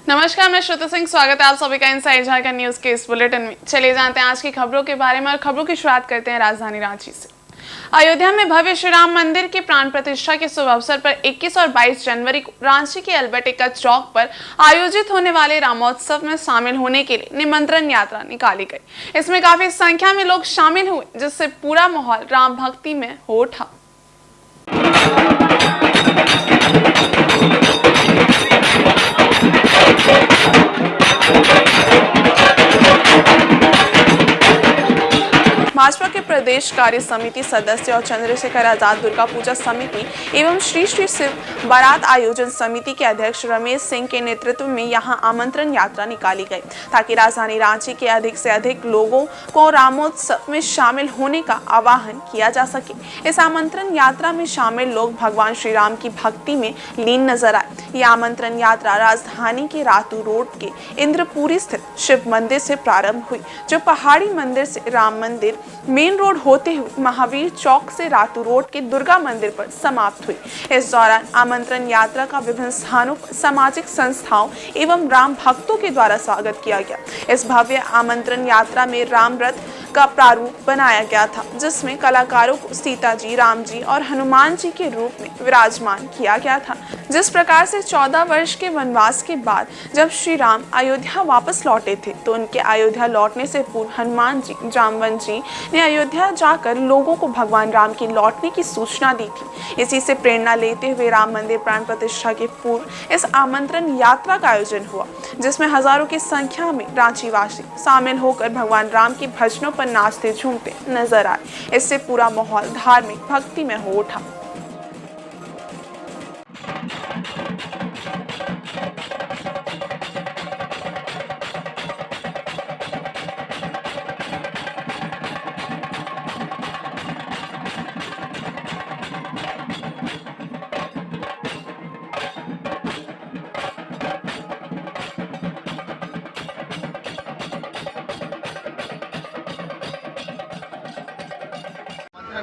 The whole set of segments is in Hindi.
नमस्कार, मैं श्रुति सिंह। स्वागत है आप सभी का इनसाइड झारखंड न्यूज के इस बुलेटिन में। चलिए जानते हैं आज की खबरों के बारे में और खबरों की शुरुआत करते हैं राजधानी रांची से। अयोध्या में भव्य श्री राम मंदिर के प्राण प्रतिष्ठा के शुभ अवसर पर 21 और 22 जनवरी को रांची के अल्बर्ट एक्का चौक पर आयोजित होने वाले रामोत्सव में शामिल होने के लिए निमंत्रण यात्रा निकाली गई। इसमें काफी संख्या में लोग शामिल हुए, जिससे पूरा माहौल राम भक्ति में हो उठा। भाजपा के प्रदेश कार्य समिति सदस्य और चंद्रशेखर आजाद दुर्गा पूजा समिति एवं श्री श्री शिव बारात आयोजन समिति के अध्यक्ष रमेश सिंह के नेतृत्व में यहां आमंत्रण यात्रा निकाली गई, ताकि राजधानी रांची के अधिक से अधिक लोगों को रामोत्सव में शामिल होने का आह्वान किया जा सके। इस आमंत्रण यात्रा में शामिल लोग भगवान श्री राम की भक्ति में लीन नजर आए। यह आमंत्रण यात्रा राजधानी के रातू रोड के इंद्रपुरी स्थित शिव मंदिर से प्रारंभ हुई, जो पहाड़ी मंदिर से राम मंदिर मेन रोड होते हुए महावीर चौक से रातू रोड के दुर्गा मंदिर पर समाप्त हुई। इस दौरान आमंत्रण यात्रा का विभिन्न स्थानों पर सामाजिक संस्थाओं एवं राम भक्तों के द्वारा स्वागत किया गया। इस भव्य आमंत्रण यात्रा में राम रथ का प्रारूप बनाया गया था, जिसमें कलाकारों को सीता जी, राम जी और हनुमान जी के रूप में विराजमान किया गया था। जिस प्रकार से 14 वर्ष के वनवास के बाद जब श्री राम अयोध्या वापस लौटे थे, तो उनके अयोध्या लौटने से पूर्व हनुमान जी, जामवंत जी ने अयोध्या जाकर लोगों को भगवान राम के लौटने की सूचना दी थी। इसी से प्रेरणा लेते हुए राम मंदिर प्राण प्रतिष्ठा के पूर्व इस आमंत्रण यात्रा का आयोजन हुआ, जिसमें हजारों की संख्या में रांची वासी शामिल होकर भगवान राम के भजनों पर नाचते झूमते नजर आए। इससे पूरा माहौल धार्मिक भक्ति में हो उठा।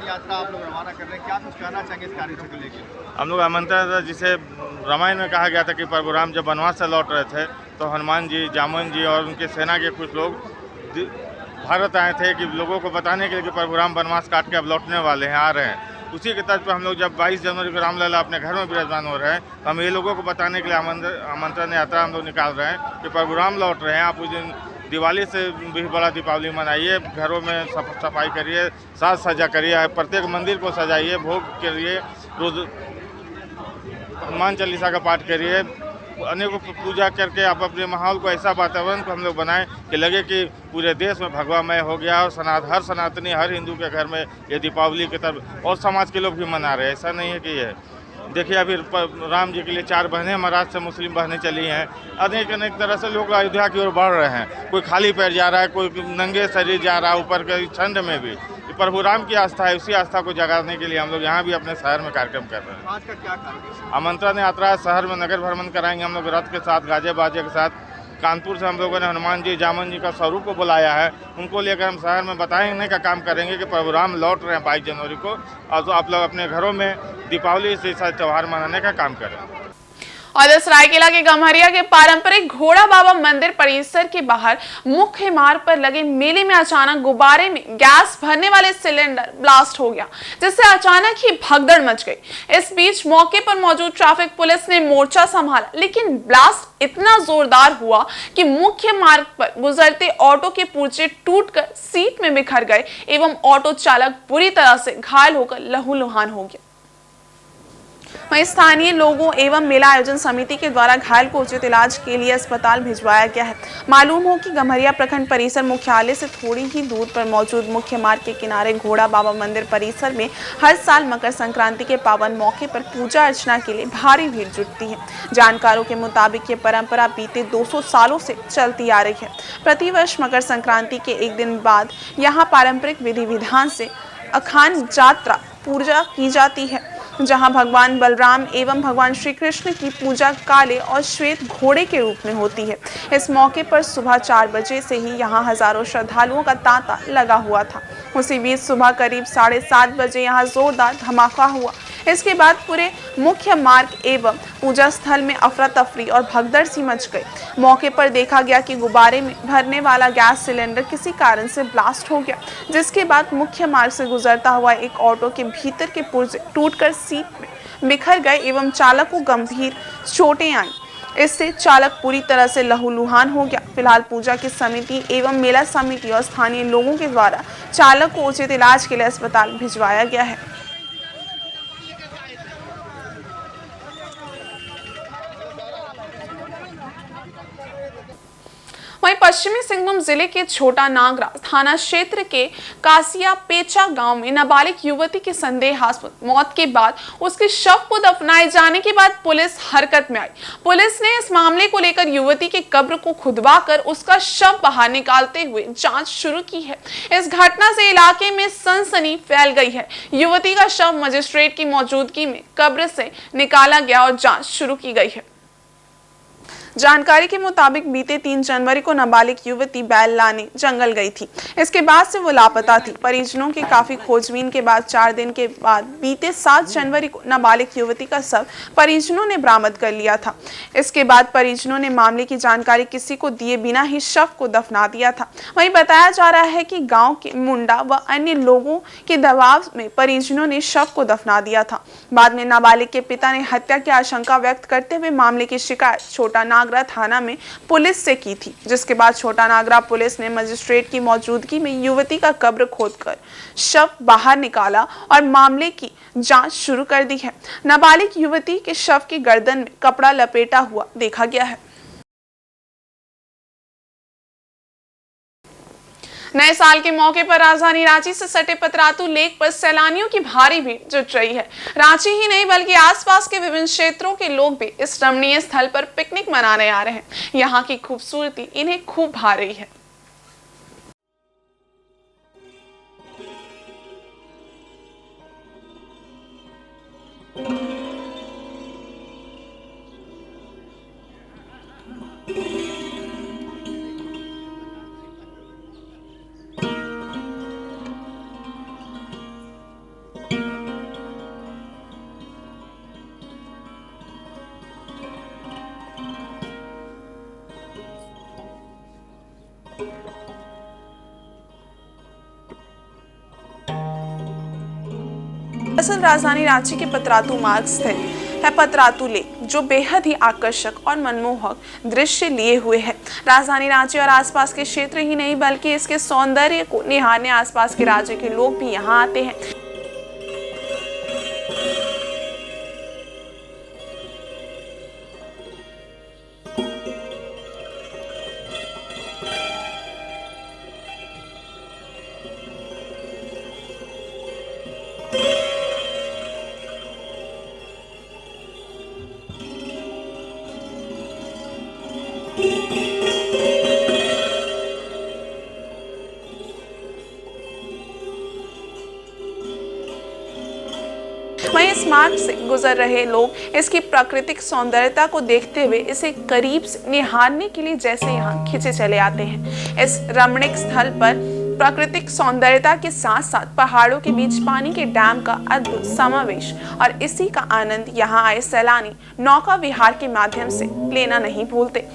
यात्रा आप लोग रवाना कर रहे हैं, क्या कुछ कहना चाहेंगे इस कार्य को लेकर? हम लोग आमंत्रण, जिसे रामायण में कहा गया था कि प्रभु राम जब वनवास से लौट रहे थे, तो हनुमान जी, जामवंत जी और उनके सेना के कुछ लोग भारत आए थे कि लोगों को बताने के लिए कि प्रभु राम वनवास काट के अब लौटने वाले हैं, आ रहे हैं। उसी के तर्ज पर हम लोग जब 22 जनवरी को रामलला अपने घर में विराजमान हो रहे हैं, तो हम ये लोगों को बताने के लिए आमंत्रण यात्रा हम लोग निकाल रहे हैं कि प्रभु राम लौट रहे हैं। आप उस दिन दिवाली से भी बड़ा दीपावली मनाइए, घरों में सफाई करिए, साज सजा करिए, प्रत्येक मंदिर को सजाइए, भोग करिए, रोज हनुमान चालीसा का पाठ करिए, अनेकों पूजा करके आप अपने माहौल को ऐसा वातावरण को हम लोग बनाएं कि लगे कि पूरे देश में भगवामय हो गया और हर सनातनी, हर हिंदू के घर में ये दीपावली की तरफ और समाज के लोग भी मना रहे हैं। ऐसा नहीं है कि ये देखिए, अभी राम जी के लिए 4 बहनें महाराष्ट्र से मुस्लिम बहनें चली हैं। अनेक तरह से लोग अयोध्या की ओर बढ़ रहे हैं। कोई खाली पैर जा रहा है, कोई नंगे शरीर जा रहा है, ऊपर के ठंड में भी। प्रभु राम की आस्था है, उसी आस्था को जगाने के लिए हम लोग यहाँ भी अपने शहर में कार्यक्रम कर रहे हैं। आज का क्या कार्यक्रम? आमंत्रण यात्रा शहर में नगर भ्रमण कराएंगे हम लोग रथ के साथ, गाजे बाजे के साथ। कानपुर से हम लोगों ने हनुमान जी, जामवंत जी का स्वरूप को बुलाया है, उनको लेकर हम शहर में बताने का काम करेंगे कि प्रभु राम लौट रहे हैं 22 जनवरी को, और तो आप लोग अपने घरों में दीपावली से त्यौहार मनाने का काम करें। और सरायकेला के गम्हरिया के पारंपरिक घोड़ा बाबा मंदिर परिसर के बाहर मुख्य मार्ग पर लगे मेले में अचानक गुब्बारे में गैस भरने वाले सिलेंडर ब्लास्ट हो गया, जिससे अचानक ही भगदड़ मच गई। इस बीच मौके पर मौजूद ट्रैफिक पुलिस ने मोर्चा संभाला, लेकिन ब्लास्ट इतना जोरदार हुआ कि मुख्य मार्ग पर गुजरते ऑटो के पुर्जे टूटकर सीट में बिखर गए एवं ऑटो चालक बुरी तरह से घायल होकर लहूलुहान हो गया। वहीं स्थानीय लोगों एवं मेला आयोजन समिति के द्वारा घायल को उचित इलाज के लिए अस्पताल भिजवाया गया है। मालूम हो कि गम्हरिया प्रखंड परिसर मुख्यालय से थोड़ी ही दूर पर मौजूद मुख्य मार्ग के किनारे घोड़ा बाबा मंदिर परिसर में हर साल मकर संक्रांति के पावन मौके पर पूजा अर्चना के लिए भारी भीड़ जुटती है। जानकारों के मुताबिक ये परंपरा बीते 200 सालों से चलती आ रही है। प्रतिवर्ष मकर संक्रांति के एक दिन बाद यहाँ पारंपरिक विधि विधान से अखान यात्रा पूजा की जाती है, जहां भगवान बलराम एवं भगवान श्री कृष्ण की पूजा काले और श्वेत घोड़े के रूप में होती है। इस मौके पर सुबह 4 बजे से ही यहां हजारों श्रद्धालुओं का तांता लगा हुआ था। उसी बीच सुबह करीब 7:30 बजे यहां जोरदार धमाका हुआ। इसके बाद पूरे मुख्य मार्ग एवं पूजा स्थल में अफरा तफरी और भगदड़ सी मच गई। मौके पर देखा गया कि गुब्बारे में भरने वाला गैस सिलेंडर किसी कारण से ब्लास्ट हो गया, जिसके बाद मुख्य मार्ग से गुजरता हुआ एक ऑटो के भीतर के पुर्जे टूटकर सीट में बिखर गए एवं चालक को गंभीर चोटें आईं। इससे चालक पूरी तरह से लहूलुहान हो गया। फिलहाल पूजा की समिति एवं मेला समिति और स्थानीय लोगों के द्वारा चालक को उचित इलाज के लिए अस्पताल भिजवाया गया है। वहीं पश्चिमी सिंहभूम जिले के छोटा नागरा थाना क्षेत्र के कासिया पेचा गांव में नाबालिग युवती की संदेहास्पद मौत के बाद उसके शव को दफनाए जाने के बाद पुलिस हरकत में आई। पुलिस ने इस मामले को लेकर युवती के कब्र को खुदवाकर उसका शव बाहर निकालते हुए जांच शुरू की है। इस घटना से इलाके में सनसनी फैल गई है। युवती का शव मजिस्ट्रेट की मौजूदगी में कब्र से निकाला गया और जांच शुरू की गई है। जानकारी के मुताबिक बीते 3 जनवरी को नाबालिग युवती बैल लाने जंगल गई थी। इसके बाद से वो लापता थी। परिजनों की काफी खोजबीन के बाद 4 दिन के बाद बीते 7 जनवरी को नाबालिग युवती का शव परिजनों ने बरामद कर लिया था। इसके बाद परिजनों ने मामले की जानकारी किसी को दिए बिना ही शव को दफना दिया था। वहीं बताया जा रहा है कि गाँव के मुंडा व अन्य लोगों के दबाव में परिजनों ने शव को दफना दिया था। बाद में नाबालिग के पिता ने हत्या की आशंका व्यक्त करते हुए मामले की शिकायत छोटा नागरा थाना में पुलिस से की थी, जिसके बाद छोटा नागरा पुलिस ने मजिस्ट्रेट की मौजूदगी में युवती का कब्र खोदकर शव बाहर निकाला और मामले की जांच शुरू कर दी है। नाबालिग युवती के शव की गर्दन में कपड़ा लपेटा हुआ देखा गया है। नए साल के मौके पर राजधानी रांची से सटे पतरातू लेक पर सैलानियों की भारी भीड़ जुट रही है। रांची ही नहीं बल्कि आसपास के विभिन्न क्षेत्रों के लोग भी इस रमणीय स्थल पर पिकनिक मनाने आ रहे हैं। यहाँ की खूबसूरती इन्हें खूब भा रही है। दरअसल राजधानी रांची के पतरातू मार्ग स्थित है पतरातू लेक, जो बेहद ही आकर्षक और मनमोहक दृश्य लिए हुए है। राजधानी रांची और आसपास के क्षेत्र ही नहीं बल्कि इसके सौंदर्य को निहारने आसपास के राज्य के लोग भी यहाँ आते हैं। वहीं इस मार्ग से गुजर रहे लोग इसकी प्राकृतिक सौंदर्यता को देखते हुए इसे करीब से निहारने के लिए जैसे यहाँ खिंचे चले आते हैं। इस रमणीक स्थल पर प्राकृतिक सौंदर्यता के साथ साथ पहाड़ों के बीच पानी के डैम का अद्भुत समावेश और इसी का आनंद यहाँ आए सैलानी नौका विहार के माध्यम से लेना नहीं भूलते।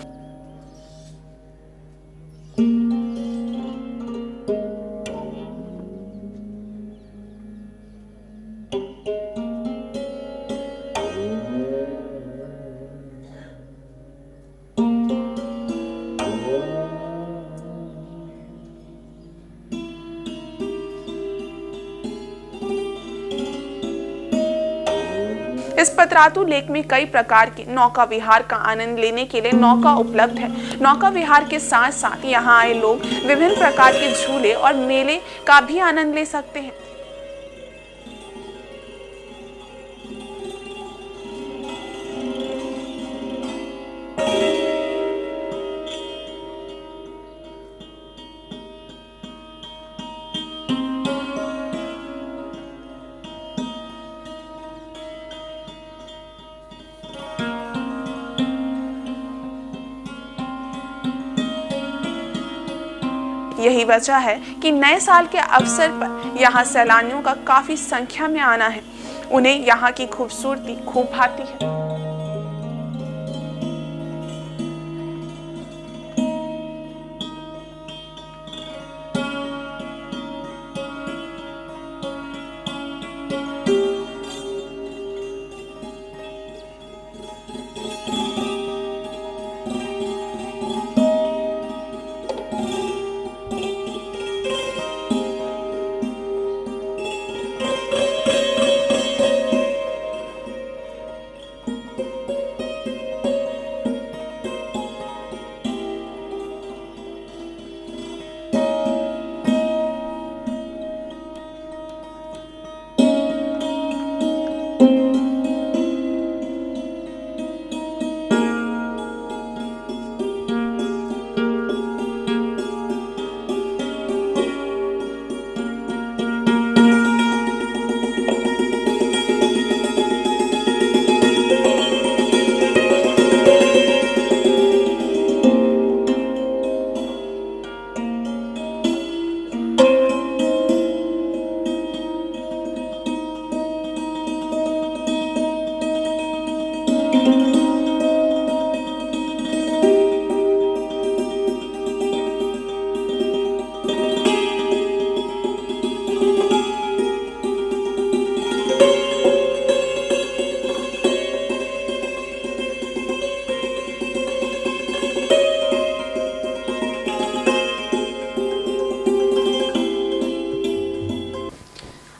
इस पतरातू लेक में कई प्रकार के नौका विहार का आनंद लेने के लिए नौका उपलब्ध है। नौका विहार के साथ साथ यहाँ आए लोग विभिन्न प्रकार के झूले और मेले का भी आनंद ले सकते हैं। यही वजह है कि नए साल के अवसर पर यहाँ सैलानियों का काफी संख्या में आना है। उन्हें यहाँ की खूबसूरती खूब भाती है।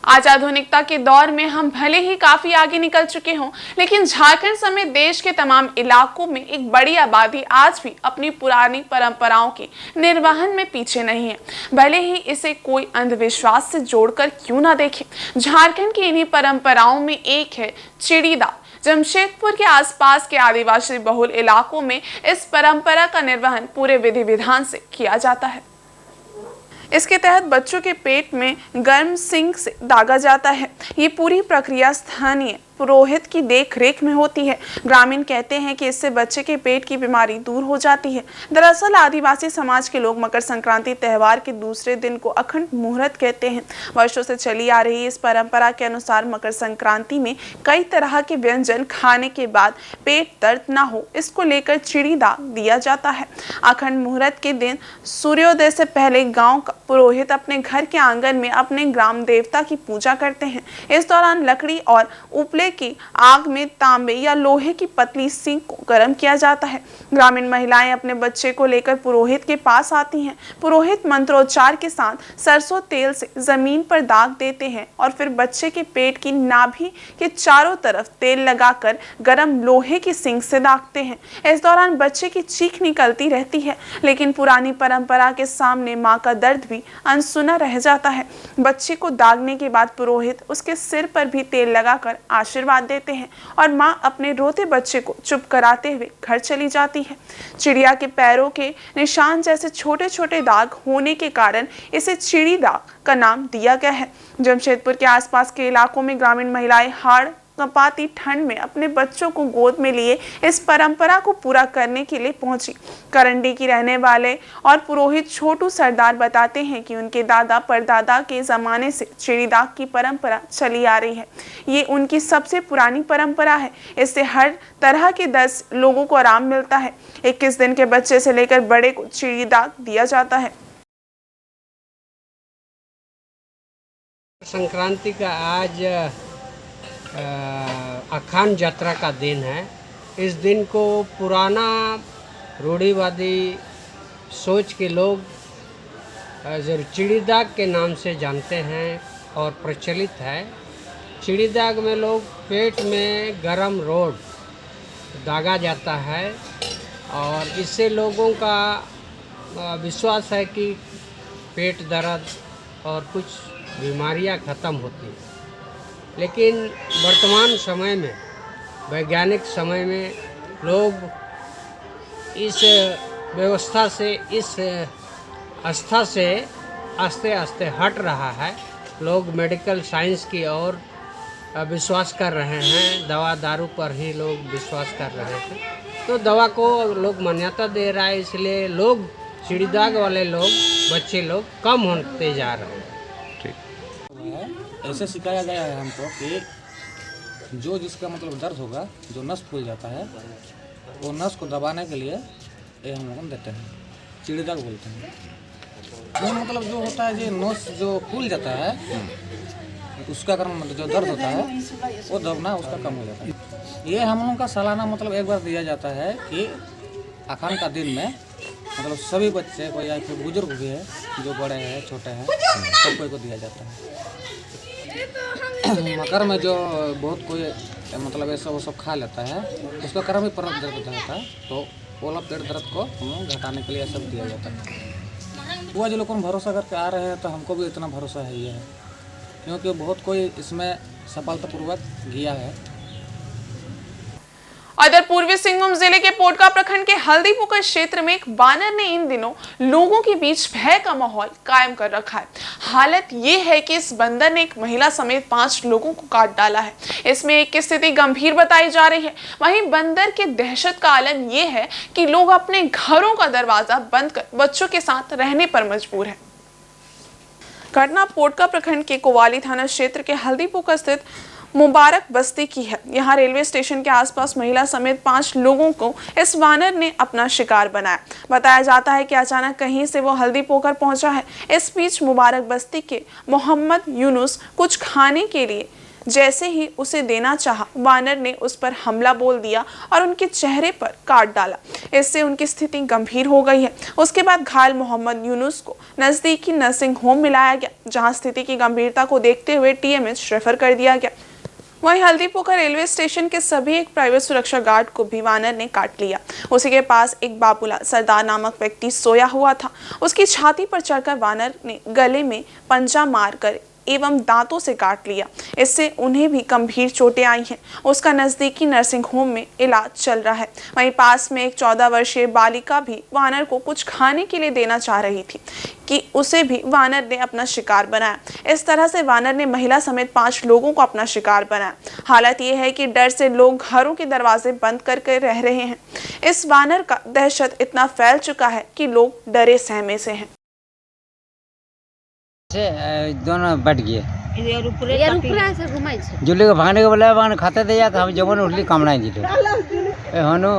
आज आधुनिकता के दौर में हम भले ही काफी आगे निकल चुके हों, लेकिन झारखंड समेत देश के तमाम इलाकों में एक बड़ी आबादी आज भी अपनी पुरानी परंपराओं के निर्वहन में पीछे नहीं है, भले ही इसे कोई अंधविश्वास से जोड़कर क्यों ना देखे। झारखंड की इन्हीं परंपराओं में एक है चिड़ीदाग। जमशेदपुर के आसपास के आदिवासी बहुल इलाकों में इस परंपरा का निर्वहन पूरे विधि विधान से किया जाता है। इसके तहत बच्चों के पेट में गर्म सिंक से दागा जाता है। ये पूरी प्रक्रिया स्थानीय पुरोहित की देखरेख में होती है। ग्रामीण कहते हैं कि इससे बच्चे के पेट की बीमारी दूर हो जाती है। दरअसल आदिवासी समाज के लोग मकर संक्रांति त्यौहार के दूसरे दिन को अखंड मुहूर्त कहते हैं। वर्षों से चली आ रही इस परंपरा के अनुसार मकर संक्रांति में कई तरह के व्यंजन खाने के बाद पेट दर्द न हो, इसको लेकर चिड़ीदाग दिया जाता है। अखंड मुहूर्त के दिन सूर्योदय से पहले गाँव का पुरोहित अपने घर के आंगन में अपने ग्राम देवता की पूजा करते हैं। इस दौरान लकड़ी और उपले की आग में तांबे या लोहे की पतली सींग को गर्म किया जाता है। ग्रामीण महिलाएं अपने बच्चे को लेकर पुरोहित के पास आती हैं। पुरोहित मंत्रोच्चार के साथ सरसों तेल से जमीन पर दाग देते हैं और फिर बच्चे के पेट की नाभि के चारों तरफ तेल लगाकर गर्म लोहे की सींग से दागते हैं। इस दौरान बच्चे की चीख निकलती रहती है, लेकिन पुरानी परंपरा के सामने मां का दर्द भी अनसुना रह जाता है। बच्चे को दागने के बाद पुरोहित उसके सिर पर भी तेल लगाकर आशीर्वाद देते हैं और मां अपने रोते बच्चे को चुप कराते हुए घर चली जाती है। चिड़िया के पैरों के निशान जैसे छोटे छोटे दाग होने के कारण इसे चिड़ीदाग का नाम दिया गया है। जमशेदपुर के आसपास के इलाकों में ग्रामीण महिलाएं हाड़ कंपाती ठंड में अपने बच्चों को गोद में लिए इस परंपरा को पूरा करने के लिए पहुंची। करंडी की रहने वाले और पुरोहित छोटू सरदार बताते हैं कि उनके दादा परदादा के जमाने से चिड़ीदाग की परंपरा चली आ रही है। ये उनकी सबसे पुरानी परंपरा है। इससे हर तरह के 10 लोगों को आराम मिलता है। 21 दिन के बच्चे से लेकर बड़े को चिड़ीदाग दिया जाता है। संक्रांति का आज अखान यात्रा का दिन है। इस दिन को पुराना रूढ़िवादी सोच के लोग जो चिड़ीदाग के नाम से जानते हैं और प्रचलित है। चिड़ीदाग में लोग पेट में गरम रोड दागा जाता है और इससे लोगों का विश्वास है कि पेट दर्द और कुछ बीमारियां ख़त्म होती हैं। लेकिन वर्तमान समय में, वैज्ञानिक समय में, लोग इस व्यवस्था से, इस आस्था से आस्ते आस्ते हट रहा है। लोग मेडिकल साइंस की ओर विश्वास कर रहे हैं। दवा दारू पर ही लोग विश्वास कर रहे हैं, तो दवा को लोग मान्यता दे रहा है। इसलिए लोग चिड़ीदाग वाले लोग, बच्चे लोग कम होते जा रहे हैं। ऐसे सिखाया गया है हमको कि जो जिसका मतलब दर्द होगा, जो नस फूल जाता है, वो नस को दबाने के लिए ये हम लोग देते हैं, चिड़ीदाग बोलते हैं। ये मतलब जो होता है, ये नस जो फूल जाता है, उसका कारण मतलब जो दर्द होता है वो दबना उसका कम हो जाता है। ये हम लोग का सालाना मतलब एक बार दिया जाता है कि अखान का दिन में मतलब सभी बच्चे को या फिर बुजुर्ग भी है, जो बड़े हैं छोटे हैं, सबको को दिया जाता है। मकर में जो बहुत कोई मतलब ऐसा वो सब खा लेता है, उसका कारण भी पेट दर्द होता है, तो वो वाला पेट दर्द को हम लोग घटाने के लिए सब दिया जाता है। वो जो लोग भरोसा करके आ रहे हैं, तो हमको भी इतना भरोसा है ही है, क्योंकि बहुत कोई इसमें सफलतापूर्वक गया है। इधर पूर्वी सिंहभूम जिले के पोटका प्रखंड के हल्दीपुकर क्षेत्र में एक बानर ने इन दिनों लोगों के बीच भय का माहौल कायम कर रखा है। हालत ये है कि इस बंदर ने एक महिला समेत 5 लोगों को काट डाला है। इसमें एक की स्थिति गंभीर बताई जा रही है। वहीं बंदर के दहशत का आलम यह है कि लोग अपने घरों का दरवाजा बंद कर बच्चों के साथ रहने पर मजबूर है। घटना पोटका प्रखंड के कोवाली थाना क्षेत्र के हल्दीपुकर स्थित मुबारक बस्ती की है। यहाँ रेलवे स्टेशन के आसपास महिला समेत 5 लोगों को इस वानर ने अपना शिकार बनाया। बताया जाता है कि अचानक कहीं से वो हल्दीपोकर पहुंचा है। इस बीच मुबारक बस्ती के मोहम्मद यूनुस कुछ खाने के लिए जैसे ही उसे देना चाहा, वानर ने उस पर हमला बोल दिया और उनके चेहरे पर काट डाला। इससे उनकी स्थिति गंभीर हो गई है। उसके बाद घायल मोहम्मद यूनुस को नजदीकी नर्सिंग होम में लाया गया, जहां स्थिति की गंभीरता को देखते हुए TMH रेफर कर दिया गया। वहीं हल्दीपोकर रेलवे स्टेशन के सभी एक प्राइवेट सुरक्षा गार्ड को भी वानर ने काट लिया। उसी के पास एक बाबूलाल सरदार नामक व्यक्ति सोया हुआ था। उसकी छाती पर चढ़कर वानर ने गले में पंजा मारकर एवं दांतों से काट लिया। इससे उन्हें भी गंभीर चोटें आई हैं। उसका नजदीकी नर्सिंग होम में इलाज चल रहा है। वहीं पास में एक 14 वर्षीय बालिका भी वानर को कुछ खाने के लिए देना चाह रही थी कि उसे भी वानर ने अपना शिकार बनाया। इस तरह से वानर ने महिला समेत 5 लोगों को अपना शिकार बनाया। हालत यह है कि डर से लोग घरों के दरवाजे बंद करके रह रहे हैं। इस वानर का दहशत इतना फैल चुका है कि लोग डरे सहमे से हैं। दोनों बट गए जुल्ली को भागने को बोला वहाँ खाते थे या हम जब उठली कमराई जिलो हनु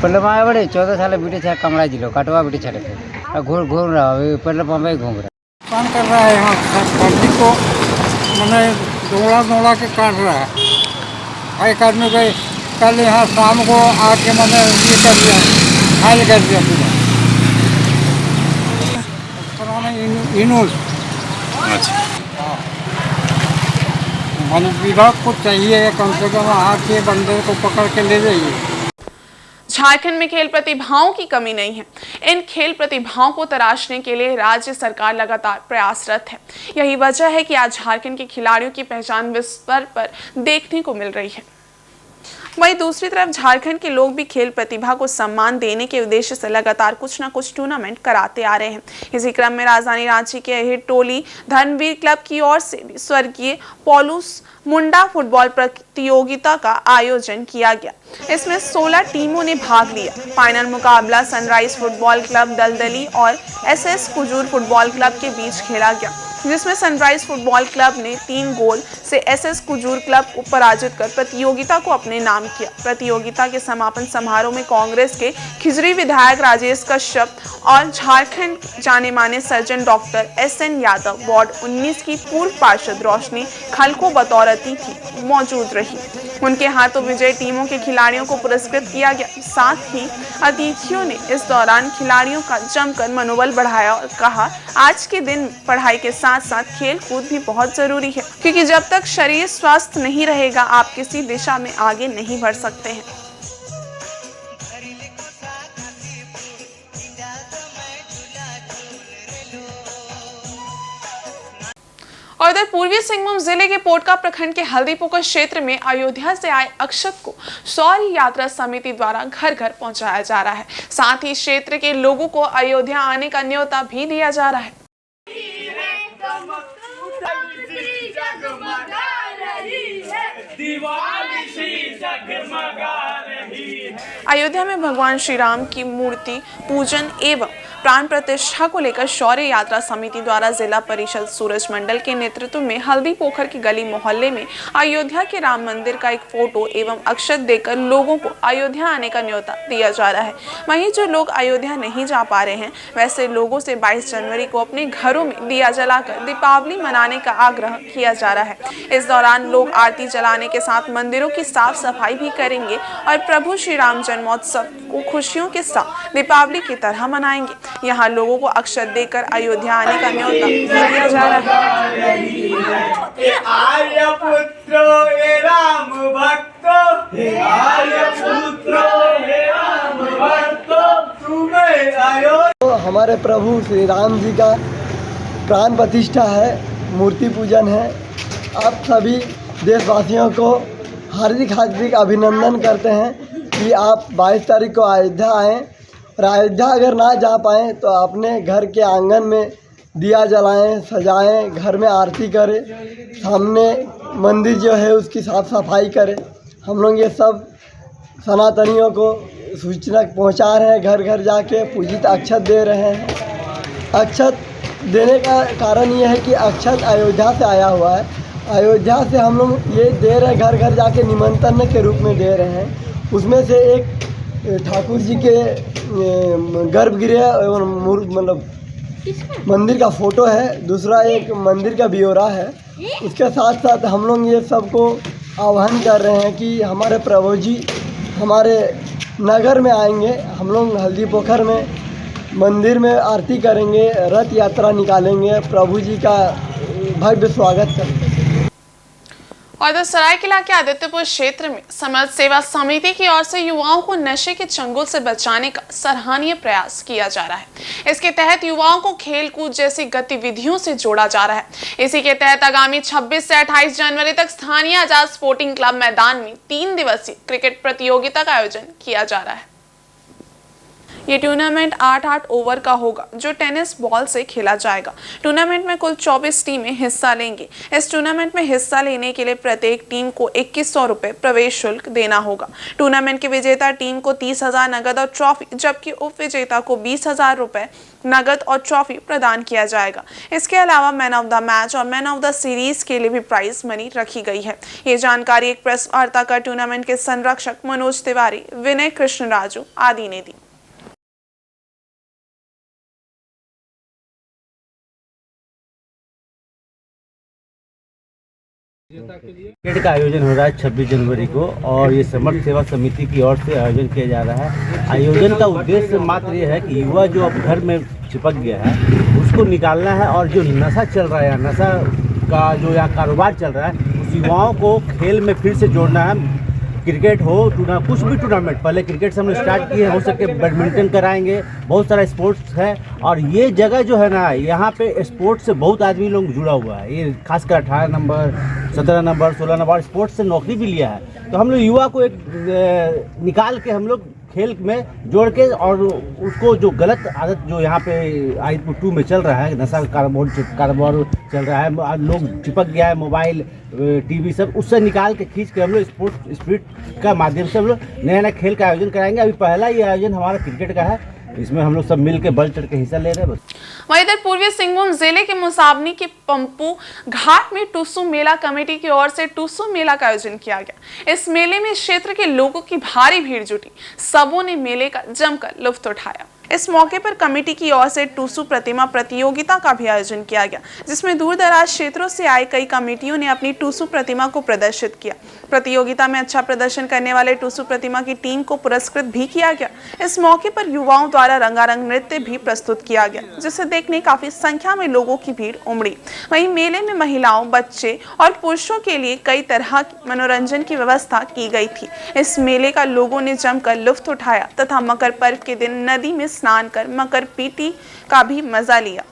पहले माँ बड़े 14 साल बेटे छा कमराई जिलो कटवा बेटे छड़े थे घूम रहा है पहले बम्बई घूम रहा काम कर रहा है। यहाँ सब्जी को मैंने दौड़ा के काट रहा है। एक आदमी को कल यहाँ शाम को आके मैंने ये कर दिया, फाइल कर दिया पूरा। यूनुस वन विभाग को चाहिए कम से कम आके बंदर को पकड़ के ले जाइए। झारखंड में खेल प्रतिभाओं की कमी नहीं है। इन खेल प्रतिभाओं को तराशने के लिए राज्य सरकार लगातार प्रयासरत है। यही वजह है कि आज झारखंड के खिलाड़ियों की पहचान विश्व स्तर पर देखने को मिल रही है। वहीं दूसरी तरफ झारखंड के लोग भी खेल प्रतिभा को सम्मान देने के उद्देश्य से लगातार कुछ न कुछ टूर्नामेंट कराते आ रहे हैं। इसी क्रम में राजधानी रांची के हिट टोली धर्मवीर क्लब की ओर से भी स्वर्गीय पॉलूस मुंडा फुटबॉल प्रतियोगिता का आयोजन किया गया। इसमें 16 टीमों ने भाग लिया। फाइनल मुकाबला सनराइज फुटबॉल क्लब दलदली और SS कुजूर फुटबॉल क्लब के बीच खेला गया, जिसमें सनराइज फुटबॉल क्लब ने 3 गोल से SS कुजूर क्लब को पराजित कर प्रतियोगिता को अपने नाम किया। प्रतियोगिता के समापन समारोह में कांग्रेस के खिजरी विधायक राजेश कश्यप और झारखंड जाने माने surgeon doctor SN Yadav, ward 19 की पूर्व पार्षद रोशनी खलको बतौर अतिथि मौजूद रही। उनके हाथों विजयी टीमों के खिलाड़ियों को पुरस्कृत किया गया। साथ ही अतिथियों ने इस दौरान खिलाड़ियों का जमकर मनोबल बढ़ाया और कहा, आज के दिन पढ़ाई के साथ साथ खेल कूद भी बहुत जरूरी है, क्योंकि जब तक शरीर स्वस्थ नहीं रहेगा आप किसी दिशा में आगे नहीं बढ़ सकते हैं। और इधर पूर्वी सिंहभूम जिले के पोटका प्रखंड के हल्दीपुकर क्षेत्र में अयोध्या से आए अक्षत को शौर्य यात्रा समिति द्वारा घर घर पहुंचाया जा रहा है। साथ ही क्षेत्र के लोगों को अयोध्या आने का न्योता भी दिया जा रहा है। अयोध्या में भगवान श्री राम की मूर्ति पूजन एवं प्राण प्रतिष्ठा को लेकर शौर्य यात्रा समिति द्वारा जिला परिषद सूरज मंडल के नेतृत्व में हल्दी पोखर की गली मोहल्ले में अयोध्या के राम मंदिर का एक फोटो एवं अक्षत देकर लोगों को अयोध्या आने का न्योता दिया जा रहा है। वहीं जो लोग अयोध्या नहीं जा पा रहे हैं वैसे लोगों से 22 जनवरी को अपने घरों में दिया जलाकर दीपावली मनाने का आग्रह किया जा रहा है। इस दौरान लोग आरती जलाने के साथ मंदिरों की साफ सफाई भी करेंगे और प्रभु श्री राम जन्मोत्सव को खुशियों के साथ दीपावली की तरह मनाएंगे। यहाँ लोगों को अक्षत देकर अयोध्या आने का न्योता दिया जा रहा है। तो हमारे प्रभु श्री राम जी का प्राण प्रतिष्ठा है, मूर्ति पूजन है। आप सभी देशवासियों को हार्दिक हार्दिक अभिनंदन करते हैं कि आप 22 तारीख को अयोध्या आएँ और अयोध्या अगर ना जा पाएँ तो अपने घर के आंगन में दिया जलाएं, सजाएं, घर में आरती करें, सामने मंदिर जो है उसकी साफ़ सफाई करें। हम लोग ये सब सनातनियों को सूचना पहुंचा रहे हैं, घर घर जाके पूजित अक्षत दे रहे हैं। अक्षत देने का कारण ये है कि अक्षत अयोध्या से आया हुआ है। अयोध्या से हम लोग ये दे रहे हैं, घर घर जाके निमंत्रण के रूप में दे रहे हैं। उसमें से एक ठाकुर जी के गर्भगृह मतलब मंदिर का फ़ोटो है, दूसरा एक मंदिर का ब्यौरा है। उसके साथ साथ हम लोग ये सबको आह्वान कर रहे हैं कि हमारे प्रभु जी हमारे नगर में आएंगे। हम लोग हल्दी पोखर में मंदिर में आरती करेंगे, रथ यात्रा निकालेंगे, प्रभु जी का भव्य स्वागत करेंगे। और सरायकेला के आदित्यपुर क्षेत्र में समाज सेवा समिति की ओर से युवाओं को नशे के चंगुल से बचाने का सराहनीय प्रयास किया जा रहा है। इसके तहत युवाओं को खेल कूद जैसी गतिविधियों से जोड़ा जा रहा है। इसी के तहत आगामी 26 से 28 जनवरी तक स्थानीय आजाद स्पोर्टिंग क्लब मैदान में 3 दिवसीय क्रिकेट प्रतियोगिता का आयोजन किया जा रहा है। ये टूर्नामेंट 8-8 ओवर का होगा जो टेनिस बॉल से खेला जाएगा। टूर्नामेंट में कुल 24 टीमें हिस्सा लेंगी। इस टूर्नामेंट में हिस्सा लेने के लिए प्रत्येक टीम को 2100 रुपये प्रवेश शुल्क देना होगा। टूर्नामेंट की विजेता टीम को 30,000 नगद और ट्रॉफी, जबकि उप विजेता को 20,000 रुपये नगद और ट्रॉफी प्रदान किया जाएगा। इसके अलावा मैन ऑफ द मैच और मैन ऑफ द सीरीज के लिए भी प्राइज मनी रखी गई है। ये जानकारी एक प्रेस वार्ता कर टूर्नामेंट के संरक्षक मनोज तिवारी, विनय कृष्ण राजू आदि ने दी। क्रिकेट का आयोजन हो रहा है 26 जनवरी को और ये समर्थ सेवा समिति की ओर से आयोजन किया जा रहा है। आयोजन का उद्देश्य मात्र ये है कि युवा जो अब घर में चिपक गया है उसको निकालना है और जो नशा चल रहा है, नशा का जो यहाँ कारोबार चल रहा है, उस युवाओं को खेल में फिर से जोड़ना है। क्रिकेट हो, कुछ भी टूर्नामेंट, पहले क्रिकेट से हमने स्टार्ट किए, हो सके बैडमिंटन कराएंगे, बहुत सारा स्पोर्ट्स है। और ये जगह जो है ना, यहाँ पे स्पोर्ट्स से बहुत आदमी लोग जुड़ा हुआ है। ये खासकर 18 नंबर, 17 नंबर, 16 नंबर स्पोर्ट्स से नौकरी भी लिया है। तो हम लोग युवा को एक निकाल के हम लोग खेल में जोड़ के और उसको जो गलत आदत जो यहाँ पे आदित्यपुर 2 में चल रहा है, नशा का कारोबार चल रहा है, लोग चिपक गया है मोबाइल टीवी सब, उससे निकाल के खींच के हम लोग स्पोर्ट्स स्पिरिट का माध्यम से हम लोग नया नया खेल का आयोजन कराएंगे। अभी पहला ये आयोजन हमारा क्रिकेट का है, इसमें हम लोग सब मिल के बढ़ चढ़ के हिस्सा ले रहे हैं। बस वहीं इधर पूर्वी सिंहभूम जिले के मुसाबनी के पंपू घाट में टूसू मेला कमेटी की ओर से टूसू मेला का आयोजन किया गया। इस मेले में क्षेत्र के लोगों की भारी भीड़ जुटी, सबों ने मेले का जमकर लुत्फ उठाया। इस मौके पर कमेटी की ओर से टूसू प्रतिमा प्रतियोगिता का भी आयोजन किया गया, जिसमें दूर दराज क्षेत्रों से आए कई कमेटियों ने अपनी टूसू प्रतिमा को प्रदर्शित किया। प्रतियोगिता में अच्छा प्रदर्शन करने वाले टूसू प्रतिमा की टीम को पुरस्कृत भी किया गया। इस मौके पर युवाओं द्वारा रंगारंग नृत्य भी प्रस्तुत किया गया, जिसे देखने काफी संख्या में लोगों की भीड़ उमड़ी। वहीं मेले में महिलाओं, बच्चे और पुरुषों के लिए कई तरह की मनोरंजन की व्यवस्था की गई थी। इस मेले का लोगों ने जमकर लुत्फ उठाया तथा मकर पर्व के दिन नदी में स्नान कर मकर पीटी का भी मजा लिया।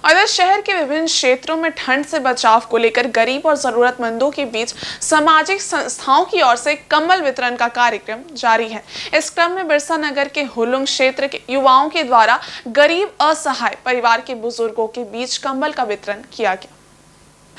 और इधर शहर के विभिन्न क्षेत्रों में ठंड से बचाव को लेकर गरीब और जरूरतमंदों के बीच सामाजिक संस्थाओं की ओर से कंबल वितरण का कार्यक्रम जारी है। इस क्रम में बिरसा नगर के हुलुंग क्षेत्र के युवाओं के द्वारा गरीब असहाय परिवार के बुजुर्गों के बीच कंबल का वितरण किया गया।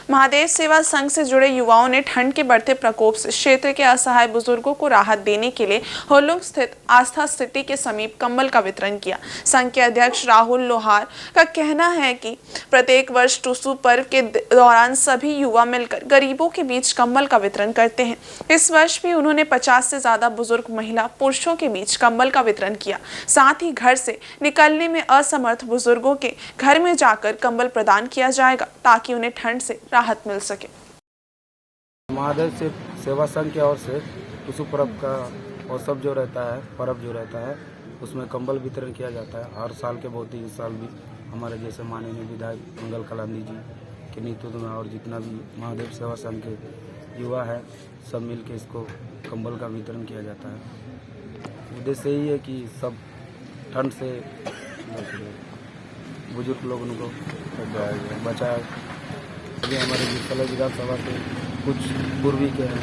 महादेव सेवा संघ से जुड़े युवाओं ने ठंड के बढ़ते प्रकोप से क्षेत्र के असहाय बुजुर्गों को राहत देने के लिए हुलुंग स्थित आस्था सिटी के समीप कंबल का वितरण किया। संघ के अध्यक्ष राहुल लोहार का कहना है कि प्रत्येक वर्ष टुसू पर्व के दौरान सभी युवा मिलकर गरीबों के बीच कंबल का वितरण करते हैं। इस वर्ष भी उन्होंने 50 से ज्यादा बुजुर्ग महिला पुरुषों के बीच कंबल का वितरण किया। साथ ही घर से निकलने में असमर्थ बुजुर्गों के घर में जाकर कंबल प्रदान किया जाएगा ताकि उन्हें ठंड से राहत मिल सके। महादेव से सेवा संघ की ओर से टुसू पर्व का उत्सव जो रहता है, पर्व जो रहता है, उसमें कंबल वितरण किया जाता है। हर साल के बहुत ही इस साल भी हमारे जैसे माननीय विधायक मंगल कलांदी जी के नेतृत्व में और जितना भी महादेव सेवा संघ के युवा है सब मिल के इसको कंबल का वितरण किया जाता है। उद्देश्य यही है कि सब ठंड से बुजुर्ग लोगों को बचाए। ये हमारे जिला विधानसभा के कुछ पूर्वी के हैं।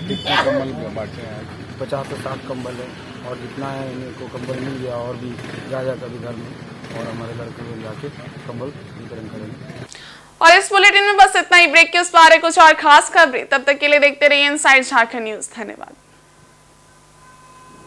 कितने कंबल बांटे हैं? 50 से 60 कंबल है और जितना है इन्हें को कंबल मिल गया और भी जा कभी घर में और हमारे लड़के लोग जाके कंबल वितरण करेंगे। और इस बुलेटिन में बस इतना ही। ब्रेक के उस पार है कुछ और खास खबरें, तब तक के लिए देखते रहिए इनसाइड झारखंड न्यूज। धन्यवाद।